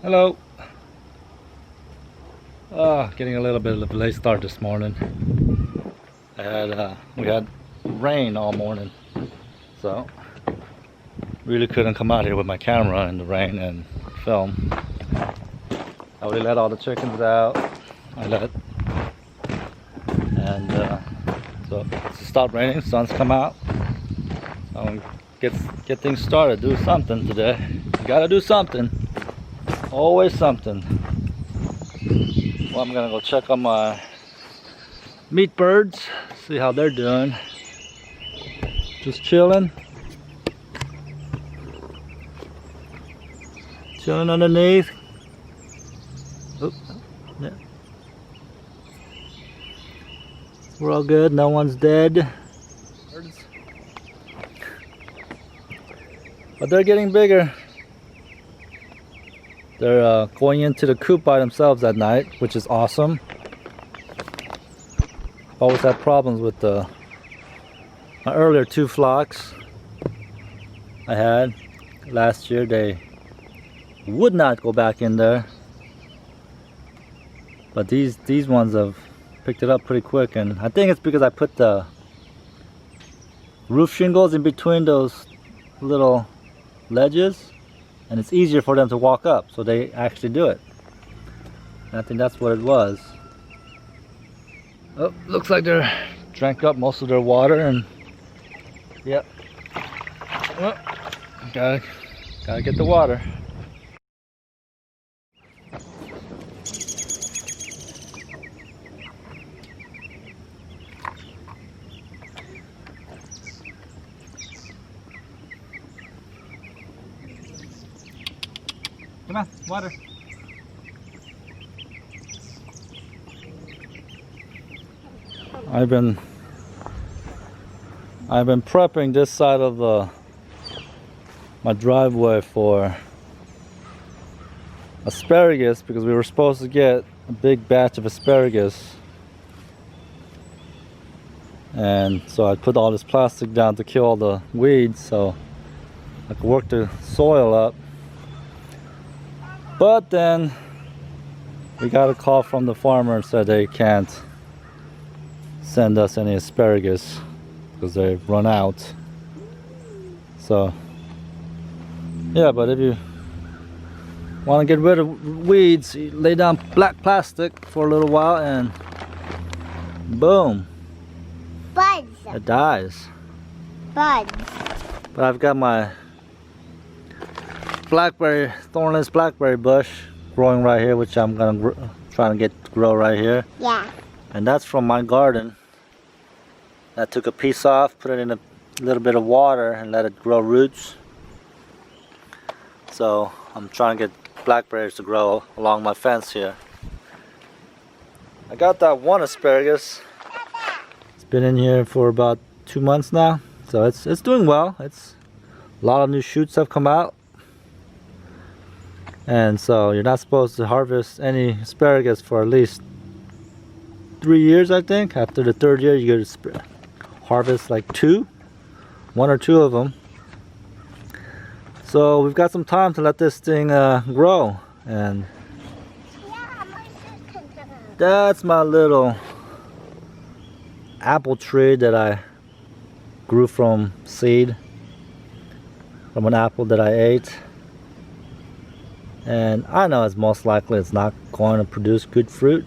Hello. Getting a little bit of a late start this morning. We had rain all morning, so really couldn't come out here with my camera in the rain and film. I already let all the chickens out. So it's stopped raining. Sun's come out. So get things started. Do something today. You gotta do something. Always something. Well, I'm gonna go check on my meat birds, see how they're doing. Just chilling underneath. Oop, yeah. We're all good, no one's dead. But they're getting bigger. They're going into the coop by themselves at night, which is awesome. Always had problems with my earlier two flocks I had last year. They would not go back in there, but these ones have picked it up pretty quick, and I think it's because I put the roof shingles in between those little ledges, and it's easier for them to walk up, so they actually do it. And I think that's what it was. Oh, looks like they're drank up most of their water, and yep. Oh, gotta get the water. Come on, water. I've been prepping this side of my driveway for asparagus, because we were supposed to get a big batch of asparagus, and so I put all this plastic down to kill all the weeds so I could work the soil up. But then we got a call from the farmer and said they can't send us any asparagus because they've run out. So yeah, but if you want to get rid of weeds, you lay down black plastic for a little while and boom, buds. It dies. Buds. But I've got my thornless blackberry bush growing right here, which I'm gonna try to get to grow right here. Yeah. And that's from my garden. I took a piece off, put it in a little bit of water, and let it grow roots. So I'm trying to get blackberries to grow along my fence here. I got that one asparagus. It's been in here for about 2 months now, so it's doing well. It's a lot of new shoots have come out. And so you're not supposed to harvest any asparagus for at least 3 years, I think. After the 3rd year, you get to harvest like 1 or 2 of them. So we've got some time to let this thing grow. And that's my little apple tree that I grew from seed, from an apple that I ate. And I know it's most likely it's not going to produce good fruit,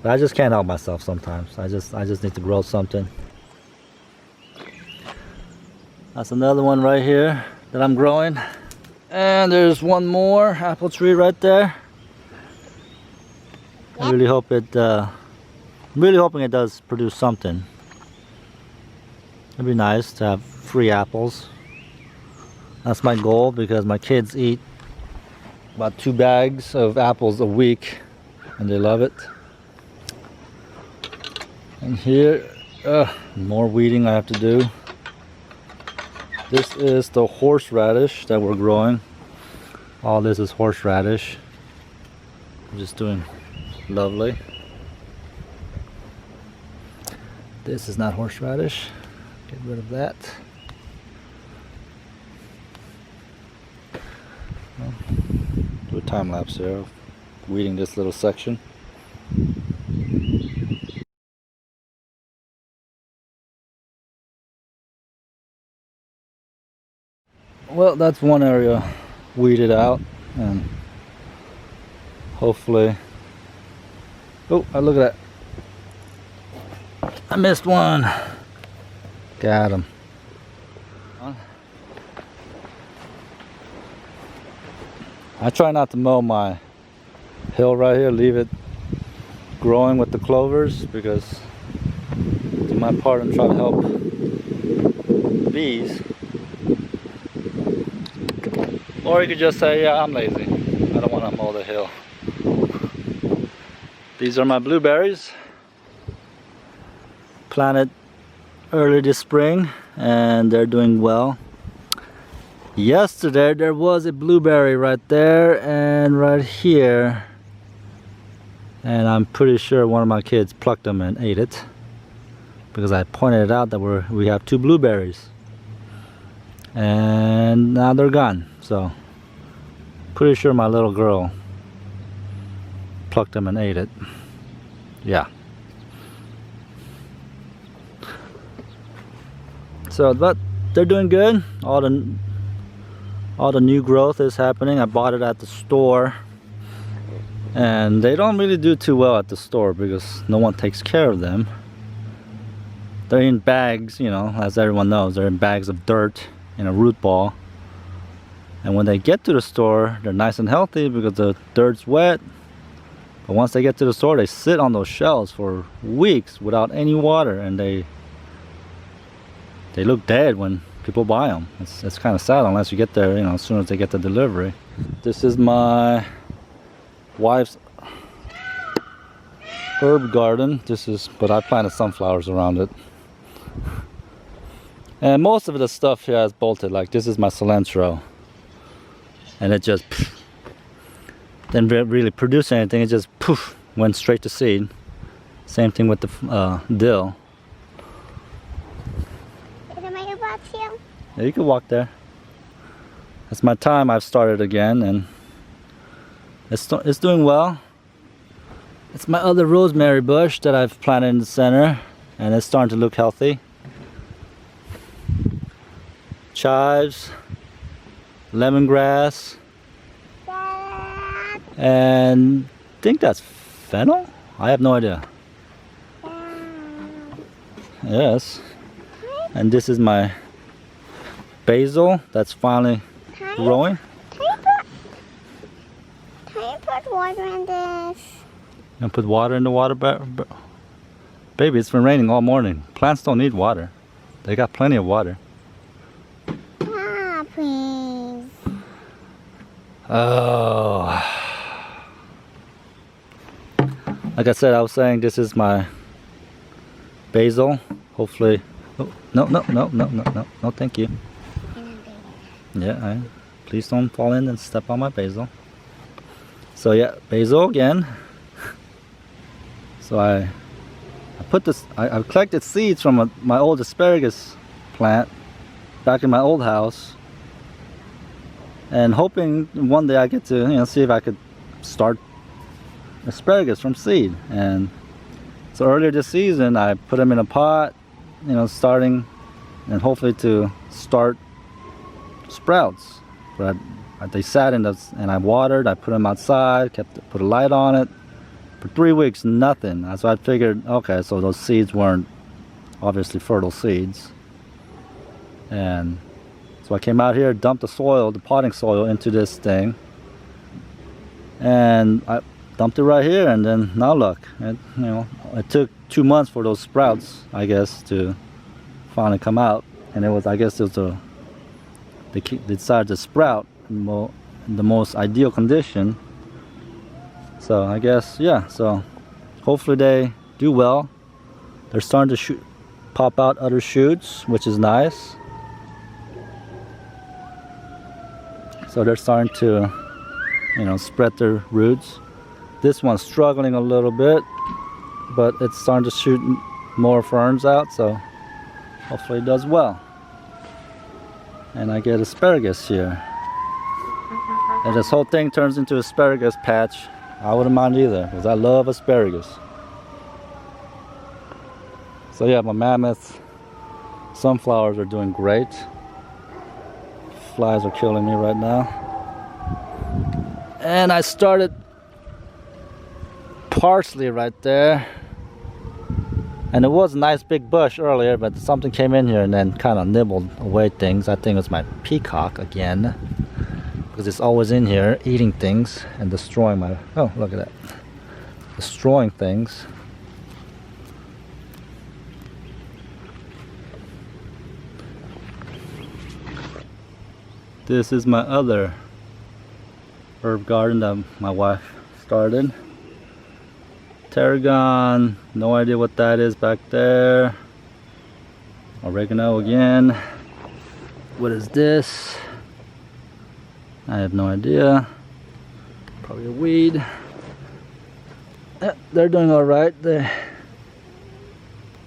but I just can't help myself sometimes. I just need to grow something. That's another one right here that I'm growing. And there's one more apple tree right there. I really hope I'm really hoping it does produce something. It'd be nice to have free apples. That's my goal, because my kids eat about 2 bags of apples a week and they love it. And here, more weeding I have to do. This is the horseradish that we're growing. All this is horseradish. I'm just doing lovely. This is not horseradish. Get rid of that. time lapse here of weeding this little section. Well, that's one area weeded out, and hopefully, oh, look at that, I missed one. Got him. I try not to mow my hill right here, leave it growing with the clovers, because do my part and try to help bees. Or you could just say, yeah, I'm lazy, I don't want to mow the hill. These are my blueberries, planted early this spring, and they're doing well. Yesterday there was a blueberry right there and right here, and I'm pretty sure one of my kids plucked them and ate it, because I pointed out that we have 2 blueberries, and now they're gone. So pretty sure my little girl plucked them and ate it. Yeah. So, but they're doing good. All the new growth is happening. I bought it at the store, and they don't really do too well at the store because no one takes care of them. They're in bags, you know, as everyone knows, they're in bags of dirt in a root ball. And when they get to the store, they're nice and healthy because the dirt's wet. But once they get to the store, they sit on those shelves for weeks without any water, and they look dead when people buy them. It's kind of sad unless you get there, you know, as soon as they get the delivery. This is my wife's herb garden. But I planted sunflowers around it. And most of the stuff here is bolted. Like this is my cilantro, and it just didn't really produce anything. It just poof went straight to seed. Same thing with the dill. Yeah, you can walk there. It's my time. I've started again, and it's doing well. It's my other rosemary bush that I've planted in the center, and it's starting to look healthy. Chives, lemongrass, and I think that's fennel? I have no idea. Yes. And this is my basil that's finally growing. Can you put water in this? You gonna put water in the water? Baby, it's been raining all morning. Plants don't need water. They got plenty of water. Ah, please. Oh. Like I said, I was saying this is my basil. Hopefully. Oh, no, thank you. Yeah, please don't fall in and step on my basil. So yeah, basil again. So I put this, I collected seeds from my old asparagus plant back in my old house, and hoping one day I get to, you know, see if I could start asparagus from seed. And so earlier this season I put them in a pot, you know, starting and hopefully to start sprouts. But they sat in the, and I watered, I put them outside, put a light on it. For 3 weeks, nothing. So I figured, okay, so those seeds weren't obviously fertile seeds. And so I came out here, dumped the soil, the potting soil into this thing, and I dumped it right here, and then now look, you know, it took 2 months for those sprouts, I guess, to finally come out. And it was, I guess, it was they decided to sprout in the most ideal condition. So I guess, yeah, so hopefully they do well. They're starting to pop out other shoots, which is nice. So they're starting to, you know, spread their roots. This one's struggling a little bit, but it's starting to shoot more ferns out, so hopefully it does well. And I get asparagus here. and this whole thing turns into asparagus patch, I wouldn't mind either, because I love asparagus. So yeah, my mammoth sunflowers are doing great. Flies are killing me right now. And I started parsley right there. And it was a nice big bush earlier, but something came in here and then kind of nibbled away things. I think it's my peacock again, because it's always in here eating things and destroying my, oh look at that, destroying things. This is my other herb garden that my wife started. Tarragon, no idea what that is back there. Oregano again. What is this? I have no idea. Probably a weed. They're doing all right.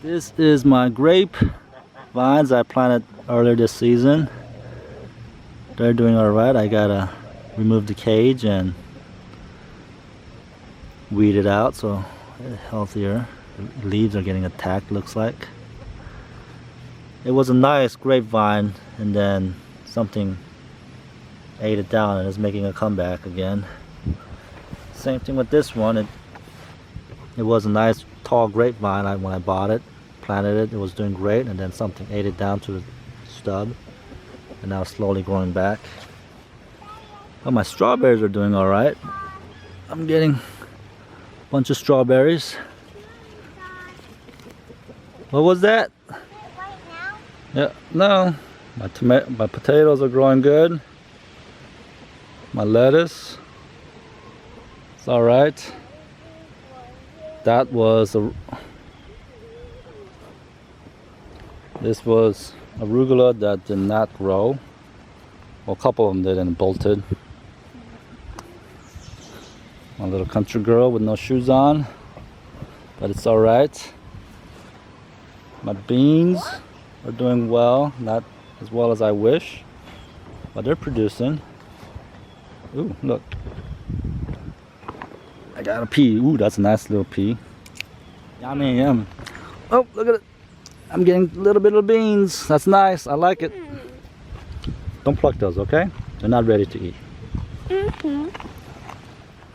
This is my grape vines I planted earlier this season. They're doing all right. I gotta remove the cage and weed it out so healthier. The leaves are getting attacked, looks like. It was a nice grapevine and then something ate it down and is making a comeback again. Same thing with this one. It was a nice tall grapevine when I bought it, planted it. It was doing great, and then something ate it down to the stub, and now it's slowly growing back. Oh, my strawberries are doing all right. I'm getting a bunch of strawberries. What was that? Yeah, no. My potatoes are growing good. My lettuce, it's all right. That was this was arugula that did not grow. Well, a couple of them did and bolted. My little country girl with no shoes on, but it's all right. My beans are doing well, not as well as I wish, but they're producing. Ooh, look. I got a pea. Ooh, that's a nice little pea. Yummy, yum. Oh, look at it. I'm getting a little bit of beans. That's nice. I like it. Don't pluck those, okay? They're not ready to eat.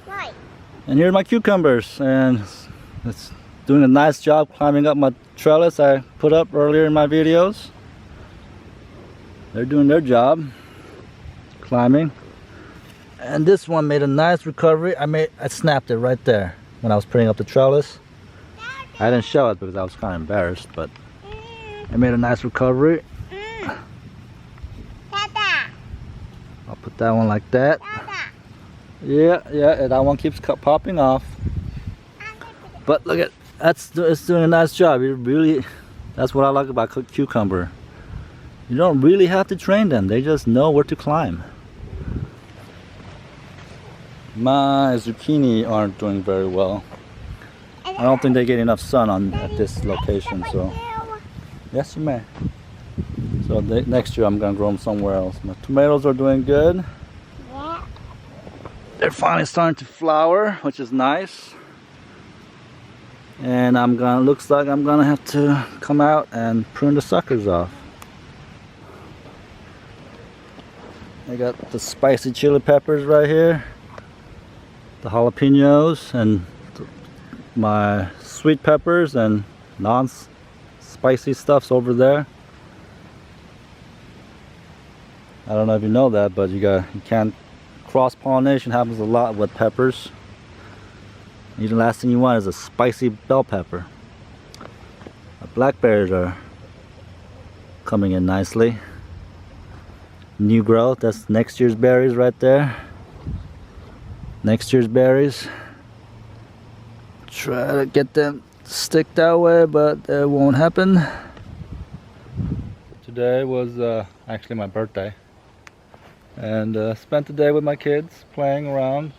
Right. And here are my cucumbers. And it's doing a nice job climbing up my trellis I put up earlier in my videos. They're doing their job climbing. And this one made a nice recovery. I snapped it right there when I was putting up the trellis. I didn't show it because I was kind of embarrassed, but I made a nice recovery. I'll put that one like that. Yeah, and that one keeps popping off. But look at it's doing a nice job. It really, that's what I like about cucumber. You don't really have to train them. They just know where to climb. My zucchini aren't doing very well. I don't think they get enough sun at this location, so yes, you may. So next year I'm gonna grow them somewhere else. My tomatoes are doing good. Yeah. They're finally starting to flower, which is nice. And looks like I'm gonna have to come out and prune the suckers off. I got the spicy chili peppers right here, the jalapenos, and my sweet peppers and non-spicy stuff's over there. I don't know if you know that, but you can't, cross-pollination happens a lot with peppers. The last thing you want is a spicy bell pepper. The blackberries are coming in nicely. New growth, that's next year's berries right there. Next year's berries. Try to get them to stick that way, but it won't happen. Today was actually my birthday, and spent the day with my kids playing around,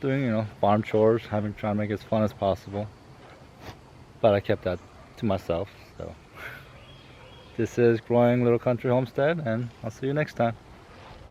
doing farm chores, trying to make it as fun as possible. But I kept that to myself. So this is Growing Little Country Homestead, and I'll see you next time.